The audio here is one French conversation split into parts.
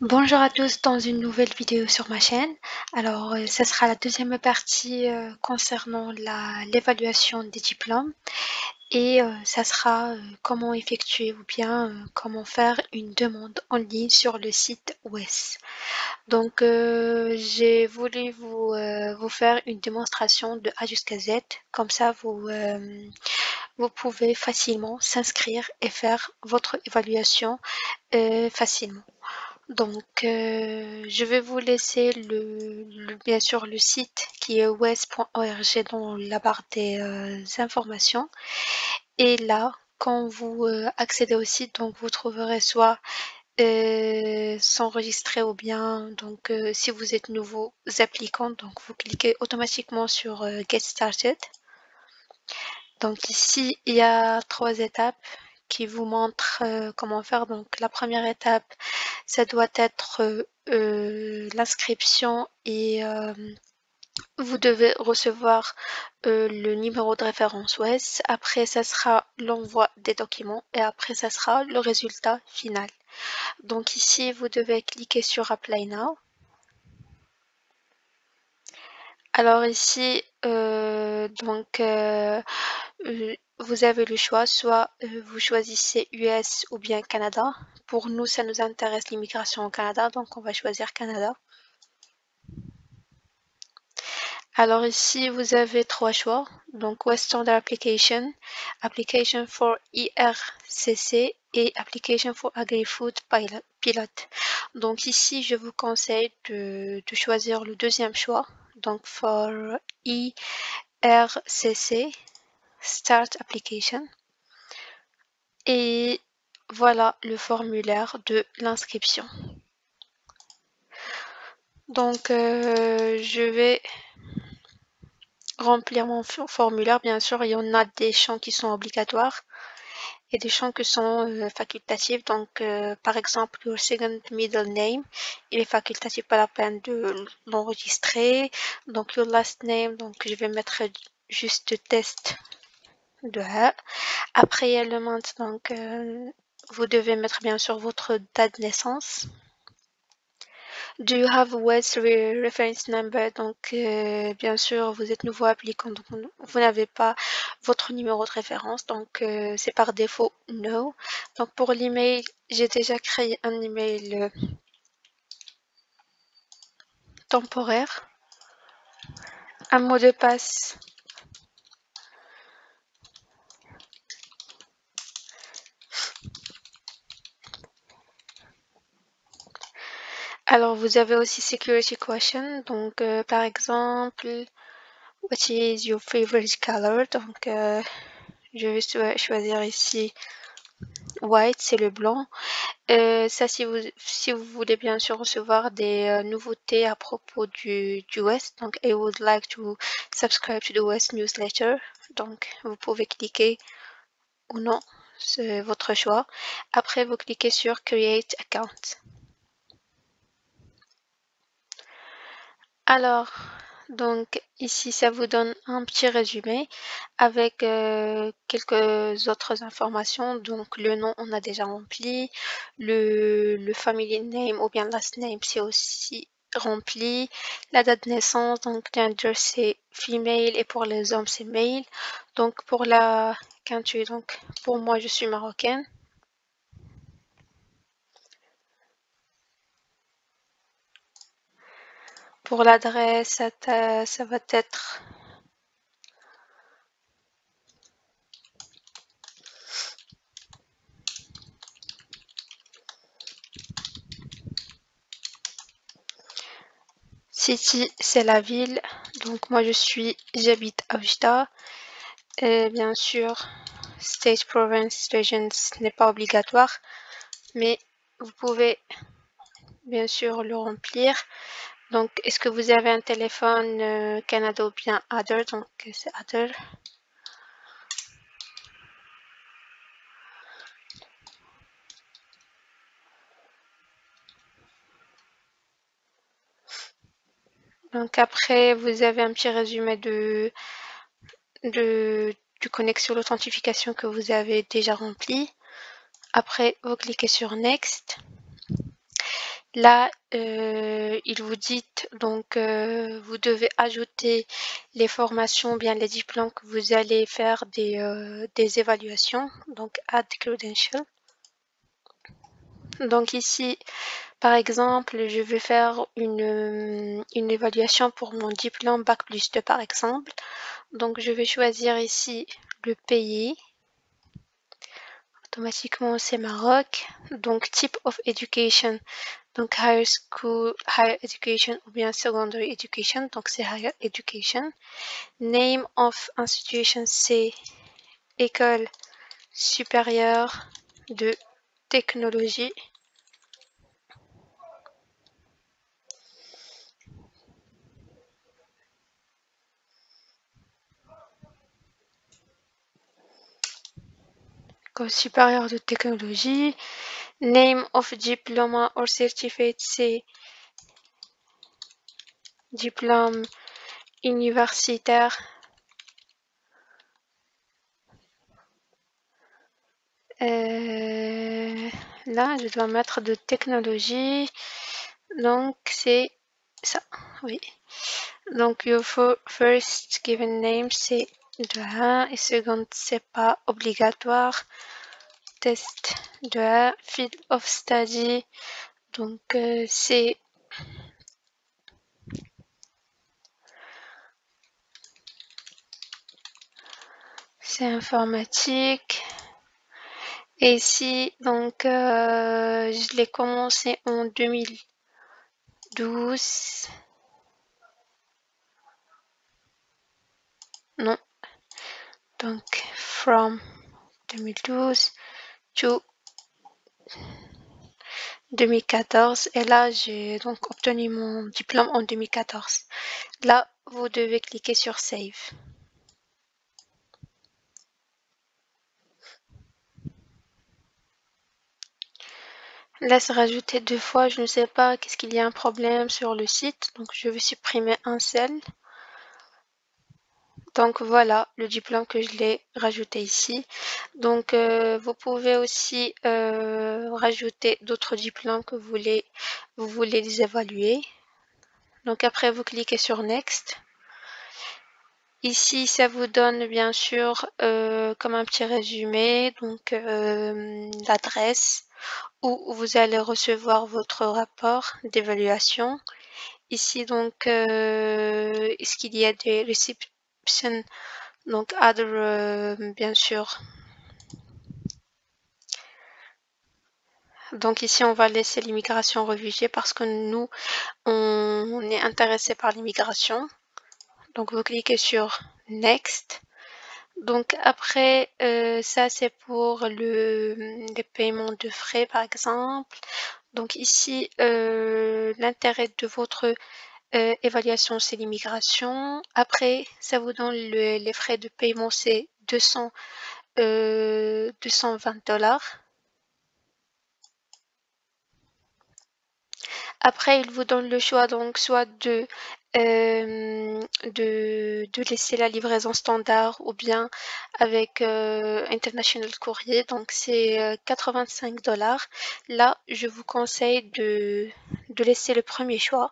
Bonjour à tous dans une nouvelle vidéo sur ma chaîne. Alors, ça sera la deuxième partie concernant l'évaluation des diplômes et ça sera comment effectuer ou bien comment faire une demande en ligne sur le site WES. Donc, j'ai voulu vous faire une démonstration de A jusqu'à Z. Comme ça, vous pouvez facilement s'inscrire et faire votre évaluation facilement. Donc, je vais vous laisser bien sûr le site qui est wes.org dans la barre des informations. Et là, quand vous accédez au site, donc vous trouverez soit s'enregistrer ou bien donc si vous êtes nouveau applicant, donc vous cliquez automatiquement sur Get Started. Donc ici, il y a 3 étapes qui vous montrent comment faire. Donc la première étape, ça doit être l'inscription et vous devez recevoir le numéro de référence WES. Après, ça sera l'envoi des documents et après, ça sera le résultat final. Donc ici, vous devez cliquer sur Apply Now. Alors ici, vous avez le choix, soit vous choisissez US ou bien Canada. Pour nous, ça nous intéresse l'immigration au Canada, donc on va choisir Canada. Alors ici, vous avez 3 choix. Donc West Standard Application, Application for ERCC et Application for Agri-Food Pilot. Donc ici, je vous conseille de choisir le deuxième choix. Donc for ERCC, Start Application. Et voilà le formulaire de l'inscription. Donc je vais remplir mon formulaire. Bien sûr, il y en a des champs qui sont obligatoires et des champs qui sont facultatifs. Donc, par exemple, your second middle name, il est facultatif, pas la peine de l'enregistrer. Donc, your last name, donc je vais mettre juste test de A. Après, il y a le month, donc vous devez mettre bien sûr votre date de naissance. Do you have a WES reference number? Donc, bien sûr, vous êtes nouveau applicant, donc vous n'avez pas votre numéro de référence, donc c'est par défaut no. Donc, pour l'email, j'ai déjà créé un email temporaire, un mot de passe. Alors, vous avez aussi security question, donc par exemple, what is your favorite color? Donc, je vais choisir ici white, c'est le blanc. Ça, si vous voulez bien sûr recevoir des nouveautés à propos du West, donc I would like to subscribe to the West newsletter. Donc, vous pouvez cliquer ou non, c'est votre choix. Après, vous cliquez sur Create Account. Alors, donc ici, ça vous donne un petit résumé avec quelques autres informations. Donc, le nom, on a déjà rempli. Le family name ou bien last name, c'est aussi rempli. La date de naissance, donc gender, c'est female et pour les hommes, c'est male. Donc, pour la country, donc pour moi, je suis marocaine. Pour l'adresse, ça va être City, c'est la ville. Donc moi j'habite à Oujda. Et bien sûr, State, Province, Region, ce n'est pas obligatoire, mais vous pouvez bien sûr le remplir. Donc est-ce que vous avez un téléphone Canada ou bien Other? Donc c'est Other. Donc après, vous avez un petit résumé du connexion l'authentification que vous avez déjà rempli. Après, vous cliquez sur Next. Là, il vous dit donc vous devez ajouter les formations, bien les diplômes que vous allez faire des évaluations. Donc add credential. Donc ici, par exemple, je vais faire une évaluation pour mon diplôme Bac+2 par exemple. Donc je vais choisir ici le pays. Automatiquement c'est Maroc. Donc type of education. Donc higher school, higher education ou bien secondary education. Donc c'est higher education. Name of institution c'est école supérieure de technologie. École supérieure de technologie. Name of diploma or certificate c'est diplôme universitaire. Là, je dois mettre de technologie. Donc, c'est ça. Oui. Donc, your first given name, c'est de 1 et second, c'est pas obligatoire. Test de 1, field of study. Donc, c'est informatique. Et ici, donc, je l'ai commencé en 2012. Non. Donc, from 2012 to 2014. Et là, j'ai donc obtenu mon diplôme en 2014. Là, vous devez cliquer sur Save. Là, c'est rajouté 2 fois. Je ne sais pas qu'est-ce qu'il y a un problème sur le site. Donc, je vais supprimer un seul. Donc, voilà le diplôme que je l'ai rajouté ici. Donc, vous pouvez aussi rajouter d'autres diplômes que vous voulez les évaluer. Donc, après, vous cliquez sur Next. Ici, ça vous donne bien sûr comme un petit résumé, donc l'adresse où vous allez recevoir votre rapport d'évaluation. Ici, donc, est-ce qu'il y a des receptions, donc other, bien sûr. Donc ici, on va laisser l'immigration réfugiée parce que nous, on est intéressé par l'immigration. Donc, vous cliquez sur Next. Donc après, ça c'est pour les paiements de frais par exemple. Donc ici, l'intérêt de votre évaluation c'est l'immigration. Après, ça vous donne les frais de paiement c'est 220 $. Après, il vous donne le choix donc soit de laisser la livraison standard ou bien avec International Courier. Donc c'est 85 $. Là, je vous conseille de laisser le premier choix.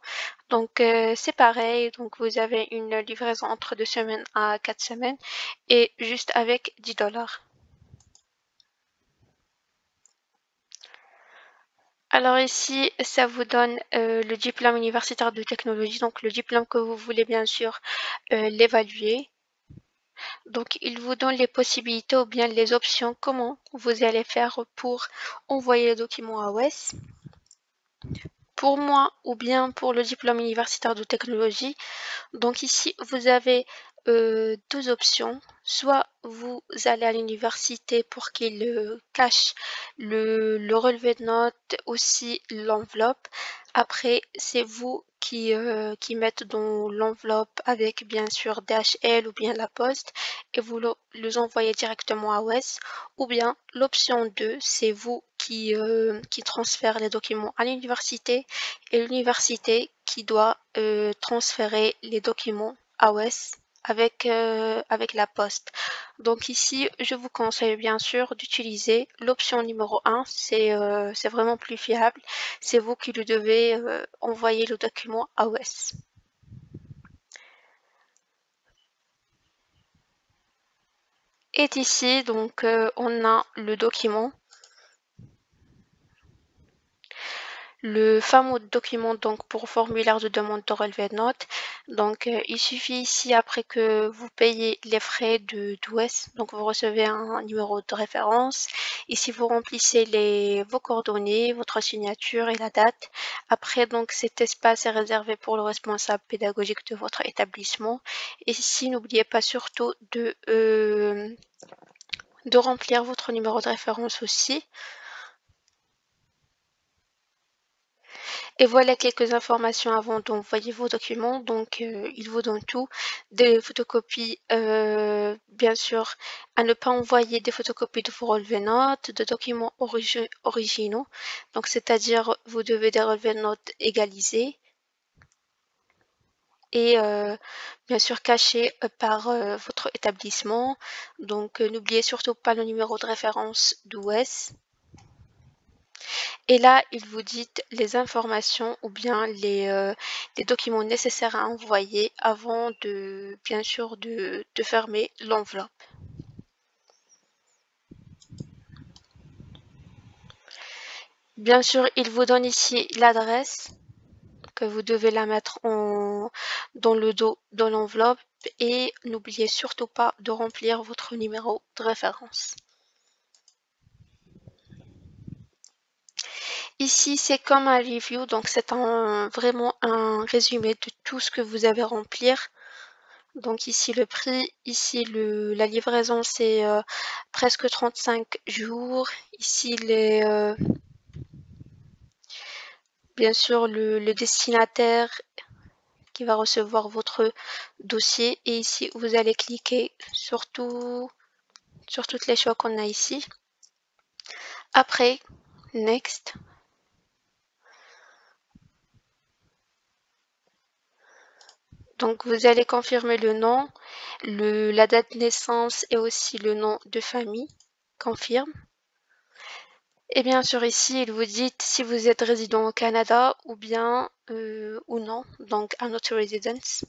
Donc c'est pareil. Donc vous avez une livraison entre 2 semaines à 4 semaines et juste avec 10 $. Alors ici, ça vous donne le diplôme universitaire de technologie, donc le diplôme que vous voulez bien sûr l'évaluer. Donc il vous donne les possibilités ou bien les options, comment vous allez faire pour envoyer le document à WES. Pour moi ou bien pour le diplôme universitaire de technologie, donc ici vous avez deux options. Soit vous allez à l'université pour qu'il cache le relevé de notes, aussi l'enveloppe. Après, c'est vous qui mettez dans l'enveloppe avec bien sûr DHL ou bien la poste et vous les envoyez directement à WES. Ou bien l'option 2, c'est vous qui transfère les documents à l'université et l'université qui doit transférer les documents à WES avec la poste. Donc ici, je vous conseille bien sûr d'utiliser l'option numéro 1, c'est vraiment plus fiable. C'est vous qui le devez envoyer le document à AOS. Et ici, donc, on a le document. Le fameux document donc pour formulaire de demande de relevé de notes. Donc il suffit ici après que vous payez les frais d'OS, donc vous recevez un numéro de référence. Ici vous remplissez vos coordonnées, votre signature et la date. Après donc cet espace est réservé pour le responsable pédagogique de votre établissement. Et ici n'oubliez pas surtout de remplir votre numéro de référence aussi. Et voilà quelques informations avant d'envoyer vos documents. Donc, il vous donne tout. Des photocopies, bien sûr, à ne pas envoyer des photocopies de vos relevés de notes, de documents originaux. Donc, c'est-à-dire, vous devez des relevés de notes égalisés et bien sûr cachés par votre établissement. Donc, n'oubliez surtout pas le numéro de référence d'OS. Et là, il vous dit les informations ou bien les documents nécessaires à envoyer avant de, bien sûr, de fermer l'enveloppe. Bien sûr, il vous donne ici l'adresse que vous devez la mettre dans le dos de l'enveloppe et n'oubliez surtout pas de remplir votre numéro de référence. Ici, c'est comme un review, donc c'est vraiment un résumé de tout ce que vous avez à remplir. Donc ici le prix, ici la livraison c'est presque 35 jours. Ici bien sûr le destinataire qui va recevoir votre dossier et ici vous allez cliquer sur toutes les choix qu'on a ici. Après, next. Donc vous allez confirmer le nom, la date de naissance et aussi le nom de famille. Confirme. Et bien sûr ici, il vous dit si vous êtes résident au Canada ou bien ou non, donc un autre residence.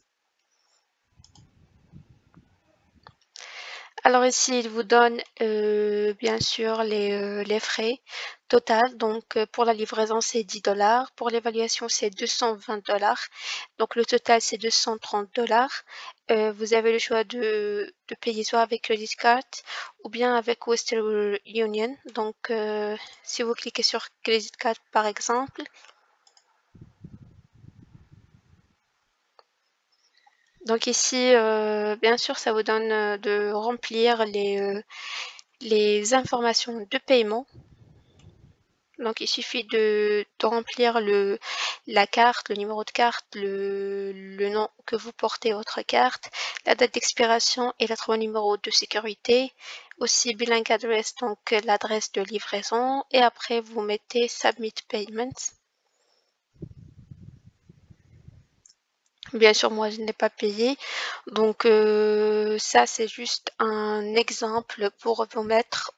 Alors ici, il vous donne bien sûr les frais total. Donc pour la livraison, c'est 10 $. Pour l'évaluation, c'est 220 $. Donc le total, c'est 230 $. Vous avez le choix de payer soit avec credit card ou bien avec Western Union. Donc si vous cliquez sur credit card par exemple, donc ici, bien sûr, ça vous donne de remplir les informations de paiement. Donc il suffit de remplir la carte, le numéro de carte, le nom que vous portez votre carte, la date d'expiration et le numéro de sécurité, aussi billing address, donc l'adresse de livraison, et après vous mettez Submit Payment. Bien sûr, moi, je n'ai pas payé. Donc, ça, c'est juste un exemple pour vous mettre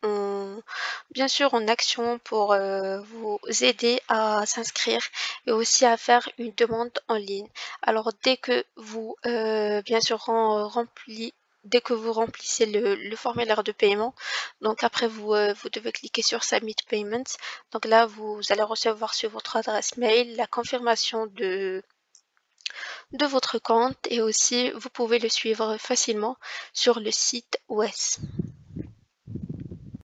bien sûr, en action pour vous aider à s'inscrire et aussi à faire une demande en ligne. Alors, dès que vous, bien sûr, dès que vous remplissez le formulaire de paiement, donc après, vous devez cliquer sur Submit Payments. Donc là, vous allez recevoir sur votre adresse mail la confirmation de votre compte et aussi vous pouvez le suivre facilement sur le site OS.